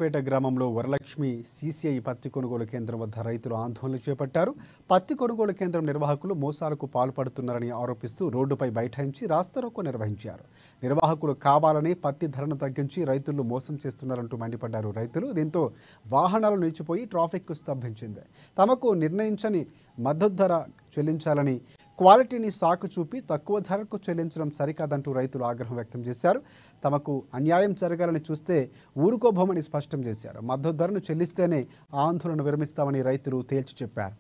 పేట గ్రామంలో వరలక్ష్మి సీసీఐ పత్తి కొనుగోలు కేంద్రం వద్ద రైతులు ఆందోళన చేపట్టారు. పత్తి కొనుగోలు కేంద్రం నిర్వాహకులు మోసాలకు పాల్పడుతున్నారని ఆరోపిస్తూ రోడ్డుపై బైఠాయించి రాస్తారోకో నిర్వహించారు. నిర్వాహకులు కావాలని పత్తి ధరను తగ్గించి రైతులను మోసం చేస్తున్నారంటూ మండిపడ్డారు రైతులు. దీంతో వాహనాలు నిలిచిపోయి ట్రాఫిక్ స్తంభించింది. తమకు నిర్ణయించని మద్దతు ధర చెల్లించాలని, క్వాలిటీని సాకు చూపి తక్కువ ధరకు చెల్లించడం సరికాదంటూ రైతులు ఆగ్రహం వ్యక్తం చేశారు. తమకు అన్యాయం జరగాలని చూస్తే ఊరుకోబోమని స్పష్టం చేశారు. మద్దతు ధరను చెల్లిస్తేనే ఆందోళన విరమిస్తామని రైతులు తేల్చి చెప్పారు.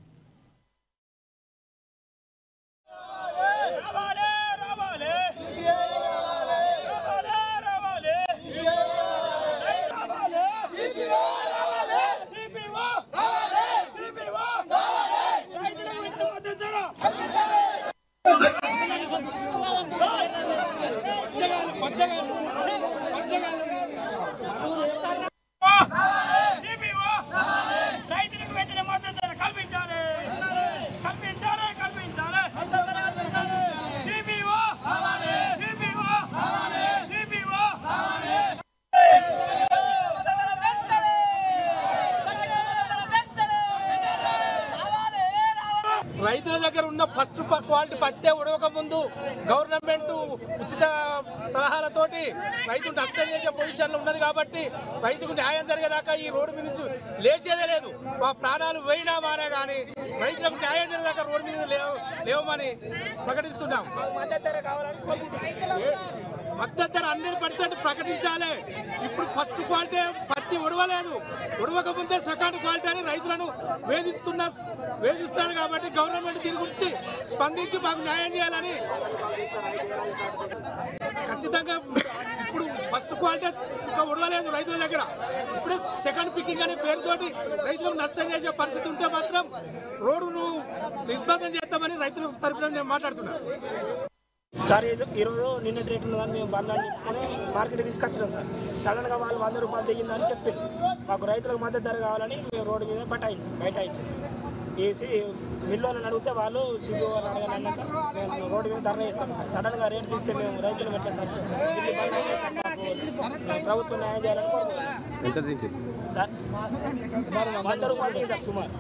రైతుల దగ్గర ఉన్న ఫస్ట్ క్వాలిటీ పత్తే ఉడవక ముందు గవర్నమెంట్ ఉచిత సలహాలతోటి రైతు నష్టం చేసే పొజిషన్లో ఉన్నది కాబట్టి రైతుకు న్యాయం జరిగేదాకా ఈ రోడ్డు మీద నుంచి లేచేదే లేదు. మా ప్రాణాలు పోయినా మానే కానీ రైతులకు న్యాయం జరిగేదాకా రోడ్డు మీద లేవమని ప్రకటిస్తున్నాం. మద్దతు ధర 100% ప్రకటించాలి. ఇప్పుడు ఫస్ట్ క్వాలిటీ పత్తి ఉడవలేదు, ఉడవక ముందే సెకండ్ క్వాలిటీ అని రైతులను వేధిస్తున్నారు కాబట్టి గవర్నమెంట్ దీని గురించి స్పందించి మాకు న్యాయం చేయాలని ఖచ్చితంగా. ఇప్పుడు ఫస్ట్ క్వాలిటీ ఇంకా ఉడవలేదు రైతుల దగ్గర, ఇప్పుడు సెకండ్ పికింగ్ అనే పేరుతోటి రైతులకు నష్టం చేసే పరిస్థితి ఉంటే మాత్రం రోడ్డును నిర్బంధం చేస్తామని రైతుల తరపున నేను మాట్లాడుతున్నాను. సార్ ఈరోజు నిన్న రేట్ ఉన్నదని మేము బంధాన్ని చెప్పుకొని మార్కెట్ తీసుకొచ్చినాం సార్. సడన్గా వాళ్ళు 100 రూపాయలు తెగిందని చెప్పి మాకు రైతులకు మద్దతు ధర కావాలని మేము రోడ్డు మీద బైఠాయించాం. వేసి మిల్లులను అడిగితే వాళ్ళు సిబిఓ అడగాలన్నాక మేము రోడ్డు మీద ధర వేస్తాం సార్. సడన్గా రేటు తీస్తే మేము రైతులు పెట్టలే సార్. మాకు ప్రభుత్వం న్యాయం చేయాలని కోరుకుంటున్నాం సార్. 100 రూపాయలు సుమారు.